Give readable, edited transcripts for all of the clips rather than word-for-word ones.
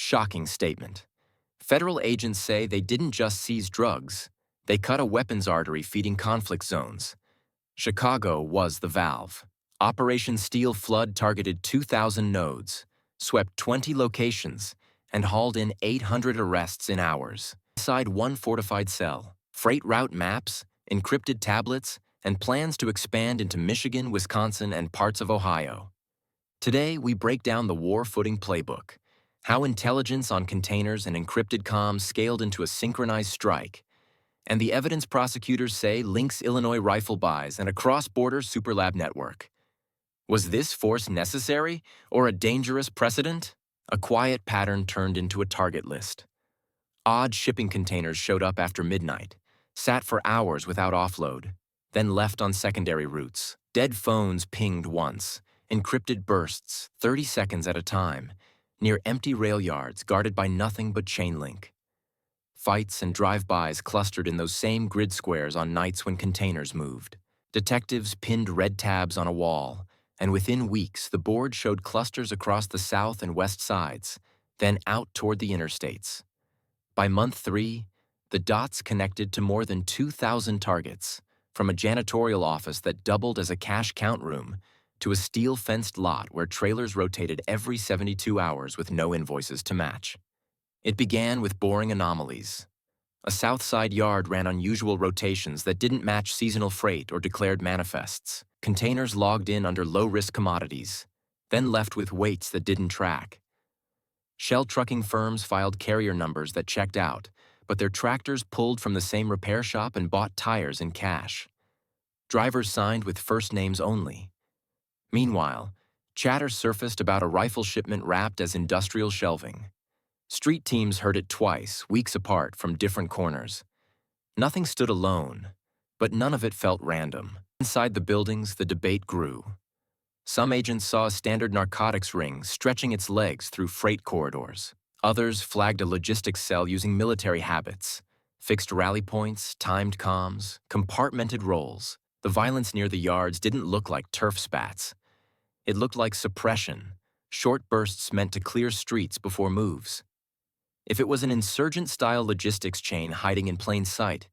Shocking statement. Federal agents say they didn't just seize drugs, they cut a weapons artery feeding conflict zones. Chicago was the valve. Operation Steel Flood targeted 2,000 nodes, swept 20 locations, and hauled in 800 arrests in hours. Inside one fortified cell, freight route maps, encrypted tablets, and plans to expand into Michigan, Wisconsin, and parts of Ohio. Today, we break down the war footing playbook, how intelligence on containers and encrypted comms scaled into a synchronized strike, and the evidence prosecutors say links Illinois rifle buys and a cross-border superlab network. Was this force necessary or a dangerous precedent? A quiet pattern turned into a target list. Odd shipping containers showed up after midnight, sat for hours without offload, then left on secondary routes. Dead phones pinged once, encrypted bursts, 30 seconds at a time, near empty rail yards guarded by nothing but chain link. Fights and drive-bys clustered in those same grid squares on nights when containers moved. Detectives pinned red tabs on a wall, and within weeks the board showed clusters across the south and west sides, then out toward the interstates. By month 3, the dots connected to more than 2,000 targets, from a janitorial office that doubled as a cash count room to a steel-fenced lot where trailers rotated every 72 hours with no invoices to match. It began with boring anomalies. A South Side yard ran unusual rotations that didn't match seasonal freight or declared manifests. Containers logged in under low-risk commodities, then left with weights that didn't track. Shell trucking firms filed carrier numbers that checked out, but their tractors pulled from the same repair shop and bought tires in cash. Drivers signed with first names only. Meanwhile, chatter surfaced about a rifle shipment wrapped as industrial shelving. Street teams heard it twice, weeks apart from different corners. Nothing stood alone, but none of it felt random. Inside the buildings, the debate grew. Some agents saw a standard narcotics ring stretching its legs through freight corridors. Others flagged a logistics cell using military habits, fixed rally points, timed comms, compartmented roles. The violence near the yards didn't look like turf spats. It looked like suppression, short bursts meant to clear streets before moves. If it was an insurgent-style logistics chain hiding in plain sight,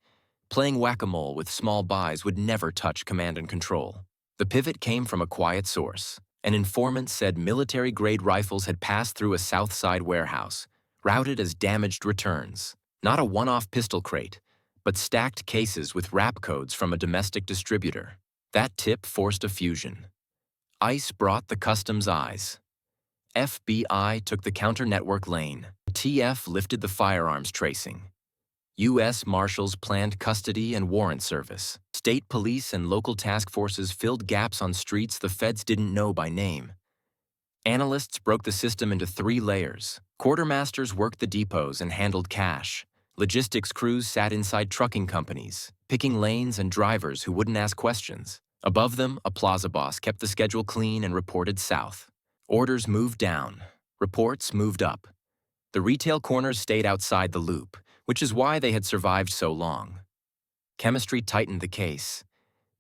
playing whack-a-mole with small buys would never touch command and control. The pivot came from a quiet source. An informant said military-grade rifles had passed through a South Side warehouse, routed as damaged returns. Not a one-off pistol crate, but stacked cases with wrap codes from a domestic distributor. That tip forced a fusion. ICE brought the customs eyes. FBI took the counter-network lane. TF lifted the firearms tracing. U.S. Marshals planned custody and warrant service. State police and local task forces filled gaps on streets the feds didn't know by name. Analysts broke the system into 3 layers. Quartermasters worked the depots and handled cash. Logistics crews sat inside trucking companies, picking lanes and drivers who wouldn't ask questions. Above them, a plaza boss kept the schedule clean and reported south. Orders moved down. Reports moved up. The retail corners stayed outside the loop, which is why they had survived so long. Chemistry tightened the case.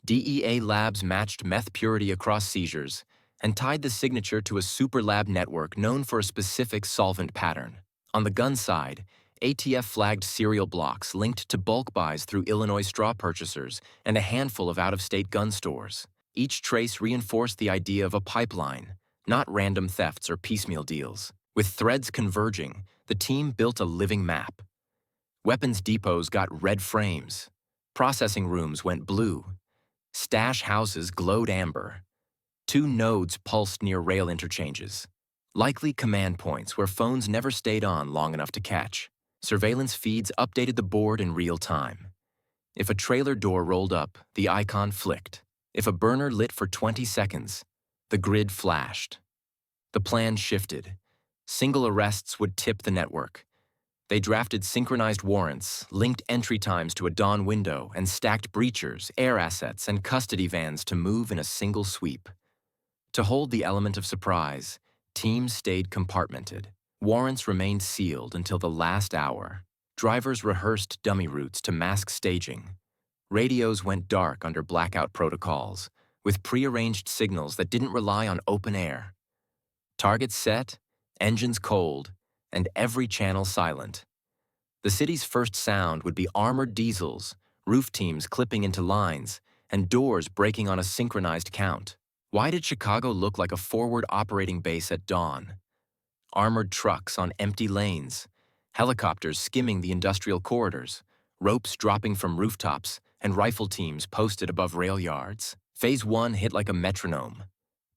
DEA labs matched meth purity across seizures and tied the signature to a super lab network known for a specific solvent pattern. On the gun side, ATF flagged serial blocks linked to bulk buys through Illinois straw purchasers and a handful of out-of-state gun stores. Each trace reinforced the idea of a pipeline, not random thefts or piecemeal deals. With threads converging, the team built a living map. Weapons depots got red frames. Processing rooms went blue. Stash houses glowed amber. 2 nodes pulsed near rail interchanges. Likely command points where phones never stayed on long enough to catch. Surveillance feeds updated the board in real time. If a trailer door rolled up, the icon flicked. If a burner lit for 20 seconds, the grid flashed. The plan shifted. Single arrests would tip the network. They drafted synchronized warrants, linked entry times to a dawn window, and stacked breachers, air assets, and custody vans to move in a single sweep. To hold the element of surprise, teams stayed compartmented. Warrants remained sealed until the last hour. Drivers rehearsed dummy routes to mask staging. Radios went dark under blackout protocols, with prearranged signals that didn't rely on open air. Targets set, engines cold, and every channel silent. The city's first sound would be armored diesels, roof teams clipping into lines, and doors breaking on a synchronized count. Why did Chicago look like a forward operating base at dawn? Armored trucks on empty lanes, helicopters skimming the industrial corridors, ropes dropping from rooftops, and rifle teams posted above rail yards. Phase 1 hit like a metronome.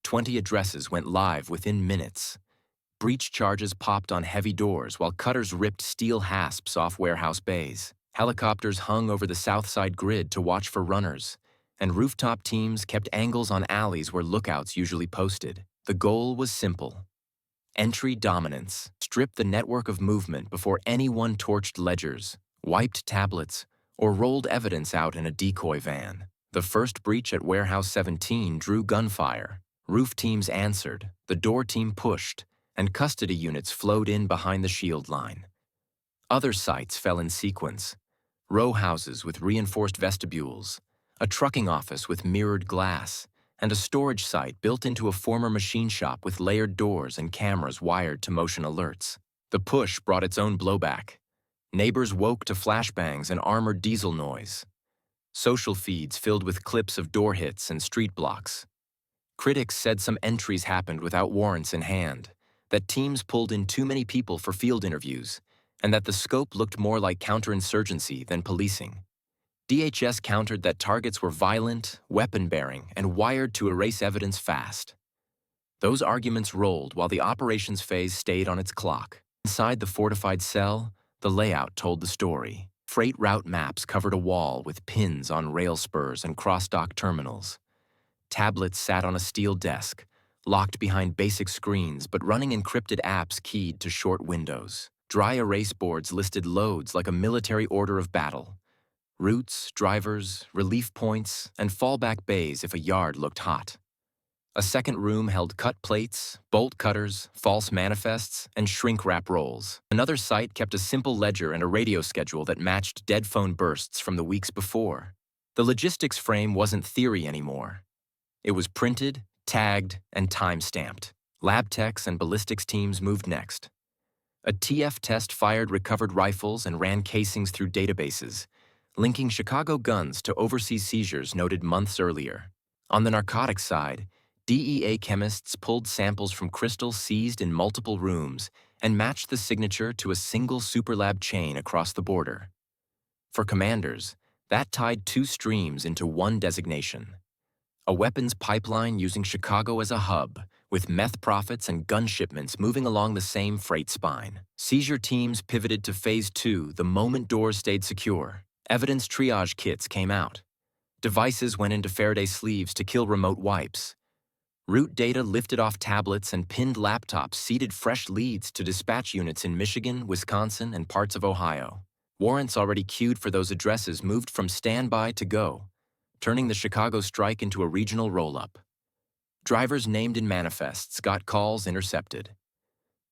20 addresses went live within minutes. Breach charges popped on heavy doors while cutters ripped steel hasps off warehouse bays. Helicopters hung over the south side grid to watch for runners, and rooftop teams kept angles on alleys where lookouts usually posted. The goal was simple: entry dominance. Strip the network of movement before anyone torched ledgers, wiped tablets, or rolled evidence out in a decoy van. The first breach at Warehouse 17 drew gunfire. Roof teams answered, the door team pushed, and custody units flowed in behind the shield line. Other sites fell in sequence: row houses with reinforced vestibules, a trucking office with mirrored glass, and a storage site built into a former machine shop with layered doors and cameras wired to motion alerts. The push brought its own blowback. Neighbors woke to flashbangs and armored diesel noise. Social feeds filled with clips of door hits and street blocks. Critics said some entries happened without warrants in hand, that teams pulled in too many people for field interviews, and that the scope looked more like counterinsurgency than policing. DHS countered that targets were violent, weapon-bearing, and wired to erase evidence fast. Those arguments rolled while the operations phase stayed on its clock. Inside the fortified cell, the layout told the story. Freight route maps covered a wall with pins on rail spurs and cross-dock terminals. Tablets sat on a steel desk, locked behind basic screens but running encrypted apps keyed to short windows. Dry erase boards listed loads like a military order of battle: routes, drivers, relief points, and fallback bays if a yard looked hot. A second room held cut plates, bolt cutters, false manifests, and shrink-wrap rolls. Another site kept a simple ledger and a radio schedule that matched dead phone bursts from the weeks before. The logistics frame wasn't theory anymore. It was printed, tagged, and time-stamped. Lab techs and ballistics teams moved next. A TF test fired recovered rifles and ran casings through databases, linking Chicago guns to overseas seizures noted months earlier. On the narcotics side, DEA chemists pulled samples from crystals seized in multiple rooms and matched the signature to a single superlab chain across the border. For commanders, that tied two streams into one designation: a weapons pipeline using Chicago as a hub, with meth profits and gun shipments moving along the same freight spine. Seizure teams pivoted to Phase 2 the moment doors stayed secure. Evidence triage kits came out. Devices went into Faraday sleeves to kill remote wipes. Route data lifted off tablets and pinned laptops seeded fresh leads to dispatch units in Michigan, Wisconsin, and parts of Ohio. Warrants already queued for those addresses moved from standby to go, turning the Chicago strike into a regional roll-up. Drivers named in manifests got calls intercepted.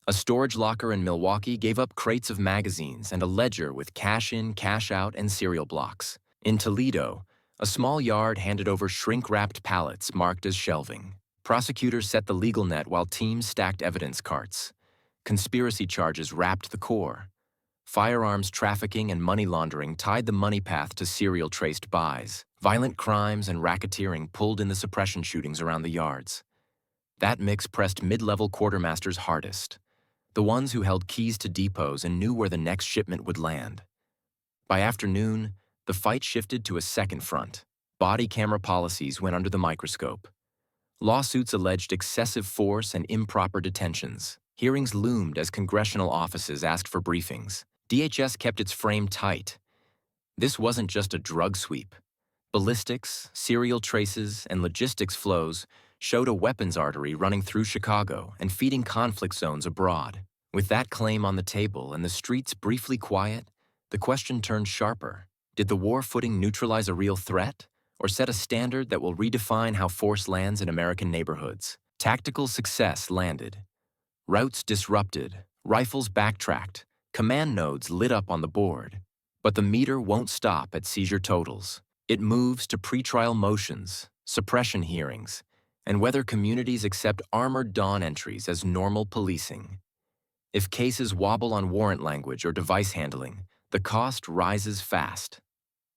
A storage locker in Milwaukee gave up crates of magazines and a ledger with cash-in, cash-out, and cereal blocks. In Toledo, a small yard handed over shrink-wrapped pallets marked as shelving. Prosecutors set the legal net while teams stacked evidence carts. Conspiracy charges wrapped the core. Firearms trafficking and money laundering tied the money path to serial traced buys. Violent crimes and racketeering pulled in the suppression shootings around the yards. That mix pressed mid-level quartermasters hardest, the ones who held keys to depots and knew where the next shipment would land. By afternoon, the fight shifted to a second front. Body camera policies went under the microscope. Lawsuits alleged excessive force and improper detentions. Hearings loomed as congressional offices asked for briefings. DHS kept its frame tight. This wasn't just a drug sweep. Ballistics, serial traces, and logistics flows showed a weapons artery running through Chicago and feeding conflict zones abroad. With that claim on the table and the streets briefly quiet, the question turned sharper. Did the war footing neutralize a real threat, or set a standard that will redefine how force lands in American neighborhoods? Tactical success landed. Routes disrupted, rifles backtracked, command nodes lit up on the board. But the meter won't stop at seizure totals. It moves to pretrial motions, suppression hearings, and whether communities accept armored dawn entries as normal policing. If cases wobble on warrant language or device handling, the cost rises fast.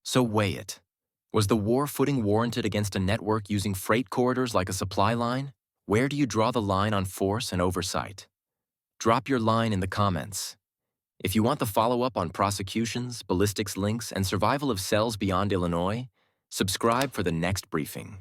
So weigh it. Was the war footing warranted against a network using freight corridors like a supply line? Where do you draw the line on force and oversight? Drop your line in the comments. If you want the follow-up on prosecutions, ballistics links, and survival of cells beyond Illinois, subscribe for the next briefing.